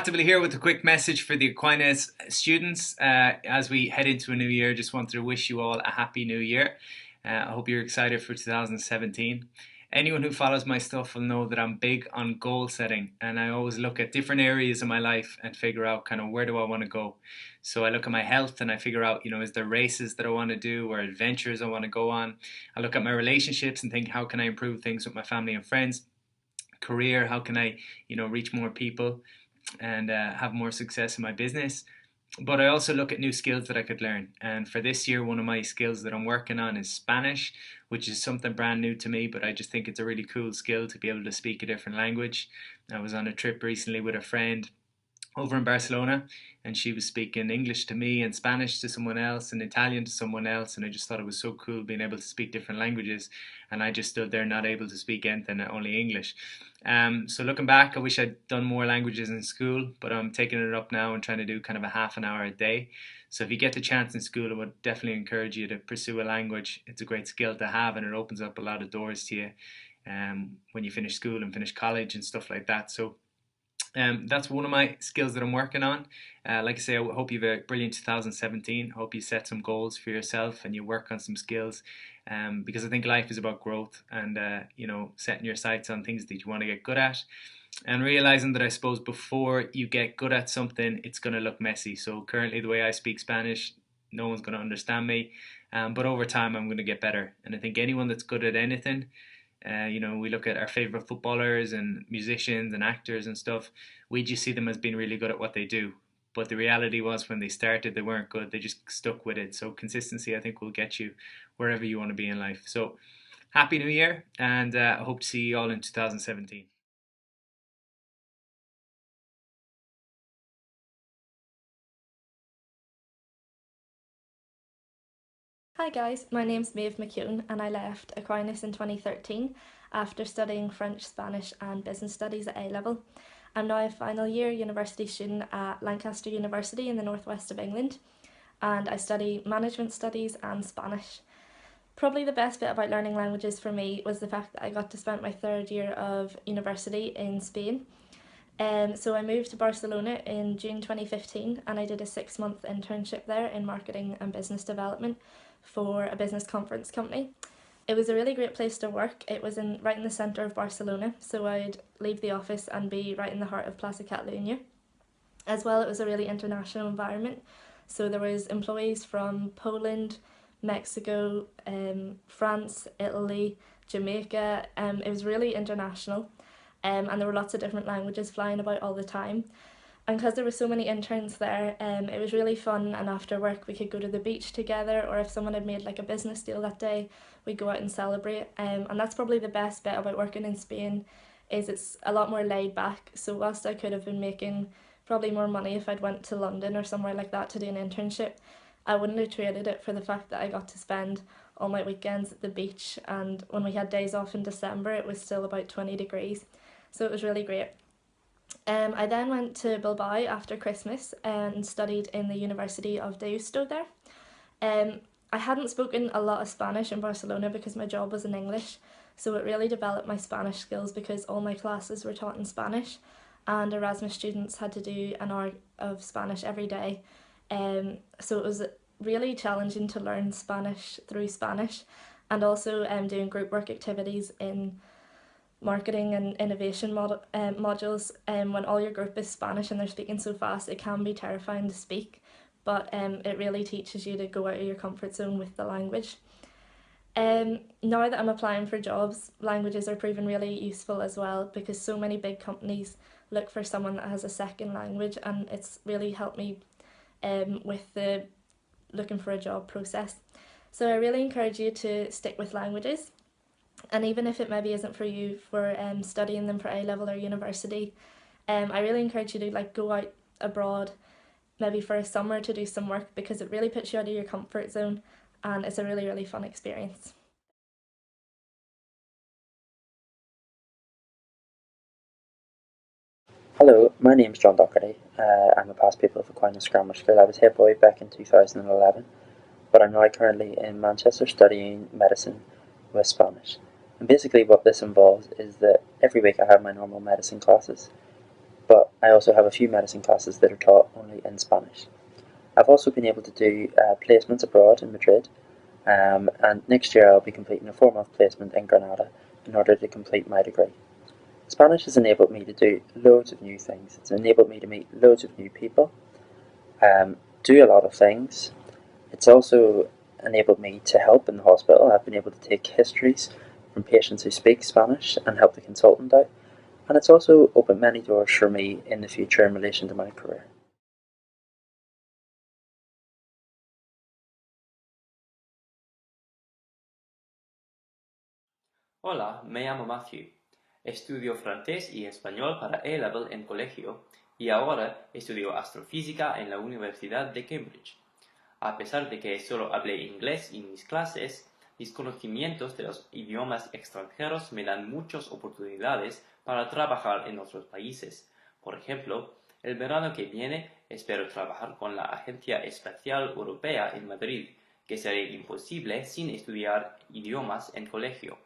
Here with a quick message for the Aquinas students as we head into a new year. Just wanted to wish you all a happy new year. I hope you're excited for 2017. Anyone who follows my stuff will know that I'm big on goal setting, and I always look at different areas of my life and figure out kind of where do I want to go. So I look at my health and I figure out, is there races that I want to do or adventures I want to go on. I look at my relationships and think, how can I improve things with my family and friends? Career, how can I, reach more people and have more success in my business. But I also look at new skills that I could learn. And for this year, one of my skills that I'm working on is Spanish, which is something brand new to me, but I just think it's a really cool skill to be able to speak a different language. I was on a trip recently with a friend over in Barcelona, and she was speaking English to me and Spanish to someone else and Italian to someone else, and I just thought it was so cool being able to speak different languages, and I just stood there not able to speak anything, only English. So looking back, I wish I'd done more languages in school, but I'm taking it up now and trying to do kind of a half an hour a day. So if you get the chance in school, I would definitely encourage you to pursue a language. It's a great skill to have, and it opens up a lot of doors to you when you finish school and finish college and stuff like that. So that's one of my skills that I'm working on. Like I say, I hope you have a brilliant 2017. I hope you set some goals for yourself and you work on some skills, because I think life is about growth and setting your sights on things that you want to get good at, and realizing that I suppose before you get good at something, it's going to look messy. So currently, the way I speak Spanish, no one's going to understand me, but over time, I'm going to get better. And I think anyone that's good at anything, we look at our favorite footballers and musicians and actors and stuff. We just see them as being really good at what they do. But the reality was when they started, they weren't good. They just stuck with it. So consistency, I think, will get you wherever you want to be in life. So happy New Year, and I hope to see you all in 2017. Hi guys, my name's Maeve McKeown and I left Aquinas in 2013 after studying French, Spanish and Business Studies at A level. I'm now a final year university student at Lancaster University in the northwest of England, and I study Management Studies and Spanish. Probably the best bit about learning languages for me was the fact that I got to spend my third year of university in Spain. So I moved to Barcelona in June 2015 and I did a 6-month internship there in marketing and business development for a business conference company. It was a really great place to work. It was right in the centre of Barcelona, so I'd leave the office and be right in the heart of Plaza Catalunya. As well, it was a really international environment, so there was employees from Poland, Mexico, France, Italy, Jamaica. It was really international, and there were lots of different languages flying about all the time. And because there were so many interns there, it was really fun, and after work we could go to the beach together, or if someone had made like a business deal that day, we'd go out and celebrate. And that's probably the best bit about working in Spain, is it's a lot more laid back. So whilst I could have been making probably more money if I'd went to London or somewhere like that to do an internship, I wouldn't have traded it for the fact that I got to spend all my weekends at the beach, and when we had days off in December it was still about 20 degrees, so it was really great. I then went to Bilbao after Christmas and studied in the University of Deusto there. I hadn't spoken a lot of Spanish in Barcelona because my job was in English, so it really developed my Spanish skills because all my classes were taught in Spanish, and Erasmus students had to do an hour of Spanish every day. So it was really challenging to learn Spanish through Spanish, and also doing group work activities in marketing and innovation modules. When all your group is Spanish and they're speaking so fast, it can be terrifying to speak, but it really teaches you to go out of your comfort zone with the language. Now that I'm applying for jobs, languages are proven really useful as well, because so many big companies look for someone that has a second language, and it's really helped me with the looking for a job process. So I really encourage you to stick with languages, and even if it maybe isn't for you for studying them for A level or university, I really encourage you to go out abroad, maybe for a summer, to do some work, because it really puts you out of your comfort zone and it's a really fun experience. Hello, my name is John Docherty. I'm a past pupil of Aquinas Grammar School. I was head boy back in 2011, but I'm now currently in Manchester studying medicine with Spanish. And basically what this involves is that every week I have my normal medicine classes, but I also have a few medicine classes that are taught only in Spanish. I've also been able to do placements abroad in Madrid, and next year I'll be completing a 4-month placement in Granada in order to complete my degree. Spanish has enabled me to do loads of new things. It's enabled me to meet loads of new people, do a lot of things. It's also enabled me to help in the hospital. I've been able to take histories from patients who speak Spanish and help the consultant out. And it's also opened many doors for me in the future in relation to my career. Hola, me llamo Matthew. Estudio francés y español para A-Level en colegio y ahora estudio astrofísica en la Universidad de Cambridge. A pesar de que solo hablé inglés en mis clases, mis conocimientos de los idiomas extranjeros me dan muchas oportunidades para trabajar en otros países. Por ejemplo, el verano que viene espero trabajar con la Agencia Espacial Europea en Madrid, que sería imposible sin estudiar idiomas en colegio.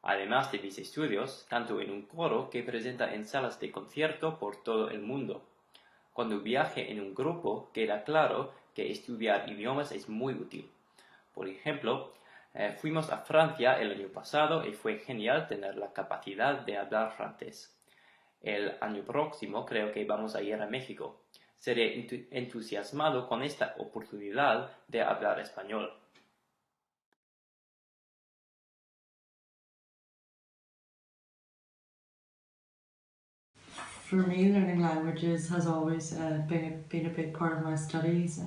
Además de mis estudios, canto en un coro que presenta en salas de concierto por todo el mundo. Cuando viaje en un grupo, queda claro que estudiar idiomas es muy útil. Por ejemplo, fuimos a Francia el año pasado y fue genial tener la capacidad de hablar francés. El año próximo creo que vamos a ir a México. Seré entusiasmado con esta oportunidad de hablar español. For me, learning languages has always been a big part of my studies.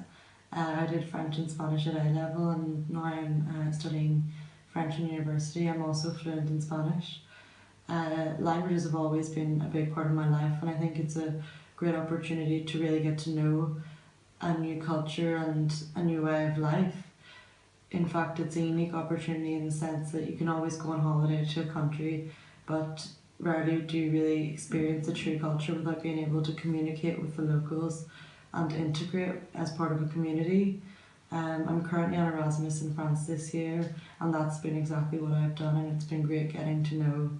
I did French and Spanish at A-Level, and now I'm studying French in university. I'm also fluent in Spanish. Languages have always been a big part of my life, and I think it's a great opportunity to really get to know a new culture and a new way of life. In fact, it's a unique opportunity in the sense that you can always go on holiday to a country, but rarely do you really experience the true culture without being able to communicate with the locals and integrate as part of a community. I'm currently on Erasmus in France this year, and that's been exactly what I've done, and it's been great getting to know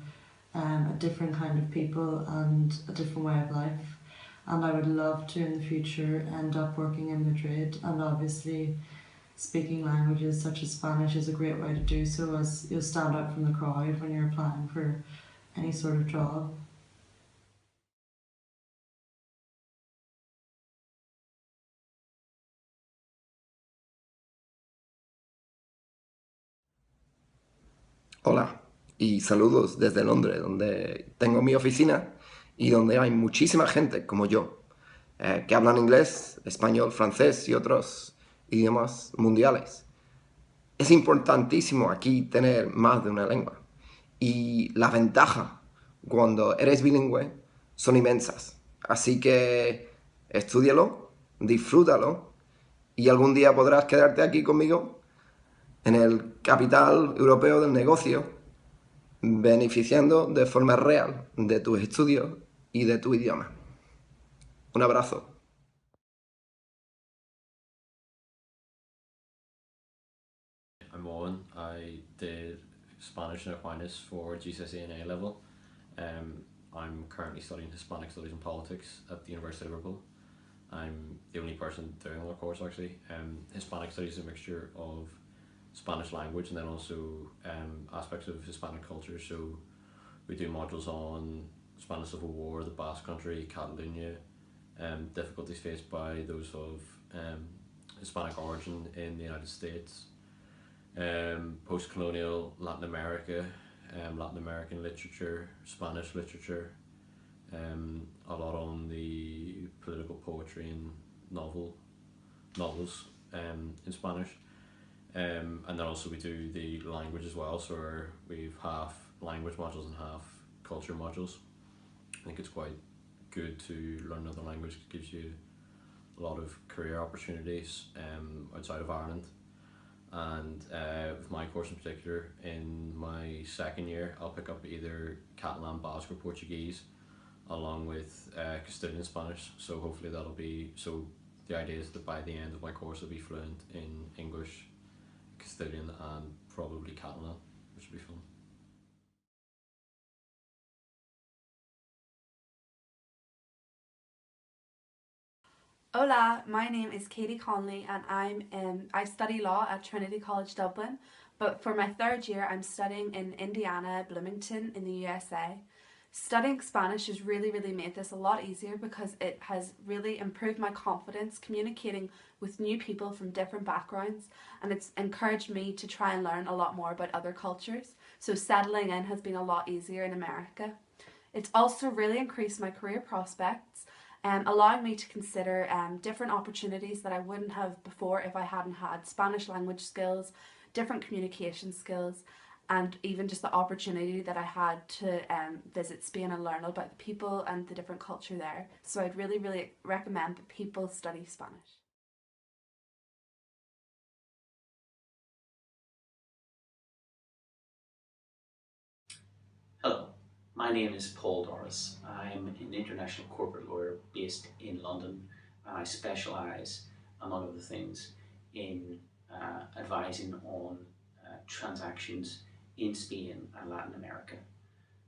a different kind of people and a different way of life. And I would love to in the future end up working in Madrid, and obviously speaking languages such as Spanish is a great way to do so, as you'll stand out from the crowd when you're applying for any sort of job. Hola y saludos desde Londres, donde tengo mi oficina y donde hay muchísima gente como yo, que hablan inglés, español, francés y otros idiomas mundiales. Es importantísimo aquí tener más de una lengua y las ventajas cuando eres bilingüe son inmensas. Así que estúdialo, disfrútalo y algún día podrás quedarte aquí conmigo en el capital europeo del negocio, beneficiando de forma real de tus estudios y de tu idioma. Un abrazo. I'm Owen. I did Spanish and Aquinas for GCSE and A-Level. I'm currently studying Hispanic Studies and Politics at the University of Liverpool. I'm the only person doing the course actually. Hispanic Studies is a mixture of Spanish language and then also aspects of Hispanic culture. So we do modules on Spanish Civil War, the Basque Country, Catalonia, difficulties faced by those of Hispanic origin in the United States, post-colonial Latin America, Latin American literature, Spanish literature, a lot on the political poetry and novels in Spanish. And then also we do the language as well, so we've half language modules and half culture modules. I think it's quite good to learn another language. It gives you a lot of career opportunities outside of Ireland. And with my course in particular, in my second year, I'll pick up either Catalan, Basque or Portuguese, along with Castilian Spanish. So hopefully so the idea is that by the end of my course I'll be fluent in English, Castilian and probably Catalan, which will be fun. Hola, my name is Katie Conley and I study law at Trinity College Dublin, but for my third year I'm studying in Indiana, Bloomington in the USA. Studying Spanish has really made this a lot easier because it has really improved my confidence communicating with new people from different backgrounds, and it's encouraged me to try and learn a lot more about other cultures, so settling in has been a lot easier in America. It's also really increased my career prospects, allowing me to consider different opportunities that I wouldn't have before if I hadn't had Spanish language skills, different communication skills, and even just the opportunity that I had to visit Spain and learn about the people and the different culture there. So I'd really recommend that people study Spanish. Hello, my name is Paul Doris. I'm an international corporate lawyer based in London, and I specialise, among other things, in advising on transactions in Spain and Latin America.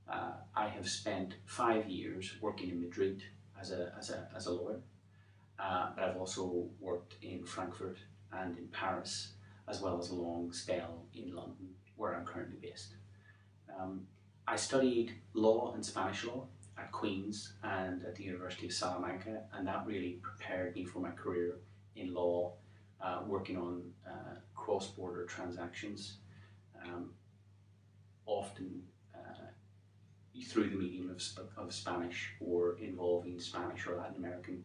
I have spent 5 years working in Madrid as a lawyer, but I've also worked in Frankfurt and in Paris, as well as a long spell in London, where I'm currently based. I studied law and Spanish law at Queen's and at the University of Salamanca, and that really prepared me for my career in law, working on cross-border transactions, often through the medium of Spanish or involving Spanish or Latin American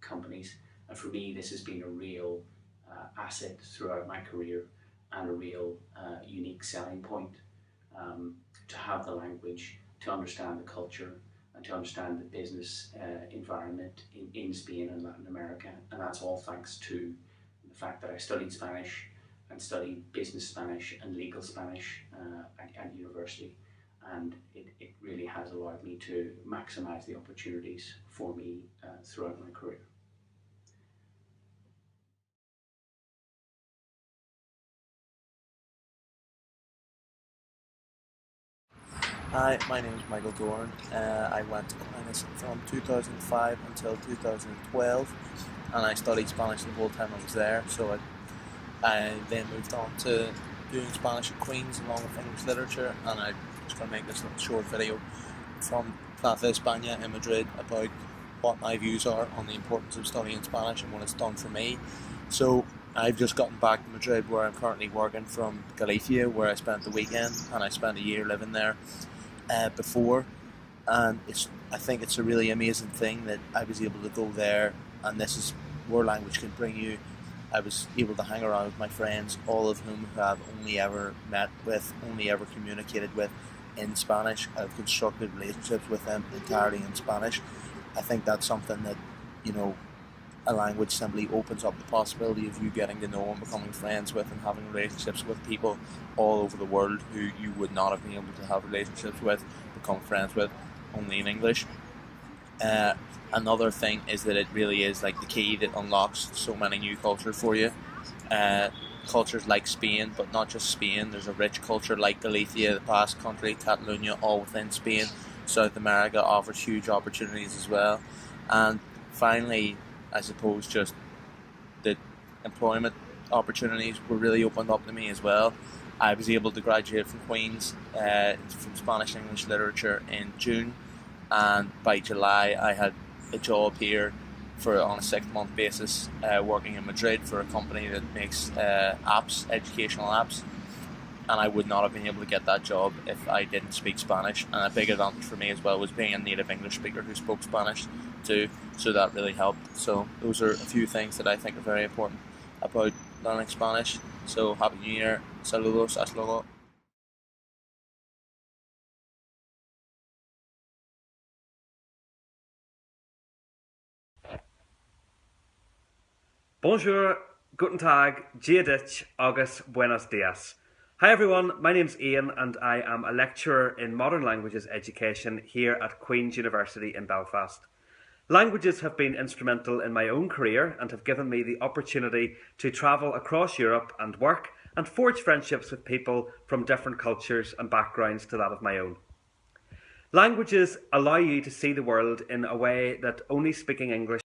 companies. And for me, this has been a real asset throughout my career and a real unique selling point. To have the language, to understand the culture, and to understand the business environment in Spain and Latin America. And that's all thanks to the fact that I studied Spanish and studied business Spanish and legal Spanish at university. And it really has allowed me to maximize the opportunities for me throughout my career. Hi, my name is Michael Dorn. I went to Aquinas from 2005 until 2012, and I studied Spanish the whole time I was there. So I then moved on to doing Spanish at Queen's along with English literature, and I'm just going to make this little short video from Plaza España in Madrid about what my views are on the importance of studying Spanish and what it's done for me. So I've just gotten back to Madrid, where I'm currently working, from Galicia, where I spent the weekend, and I spent a year living there before, and I think it's a really amazing thing that I was able to go there, and this is where language can bring you. I was able to hang around with my friends, all of whom I've only ever met with, only ever communicated with in Spanish. I've constructed relationships with them entirely in Spanish. I think that's something that, a language simply opens up the possibility of you getting to know and becoming friends with and having relationships with people all over the world who you would not have been able to have relationships with, become friends with, only in English. Another thing is that it really is like the key that unlocks so many new cultures for you. Cultures like Spain, but not just Spain. There's a rich culture like Galicia, the Basque Country, Catalonia, all within Spain. South America offers huge opportunities as well. And finally, I suppose just the employment opportunities were really opened up to me as well. I was able to graduate from Queen's from Spanish and English literature in June, and by July I had a job here on a 6-month basis, working in Madrid for a company that makes apps, educational apps, and I would not have been able to get that job if I didn't speak Spanish. And a big advantage for me as well was being a native English speaker who spoke Spanish too, so that really helped. So those are a few things that I think are very important about learning Spanish. So Happy New Year, saludos, hasta luego. Bonjour, guten Tag, dia dich, agus buenos dias. Hi everyone, my name's Ian and I am a lecturer in modern languages education here at Queen's University in Belfast. Languages have been instrumental in my own career and have given me the opportunity to travel across Europe and work and forge friendships with people from different cultures and backgrounds to that of my own. Languages allow you to see the world in a way that only speaking English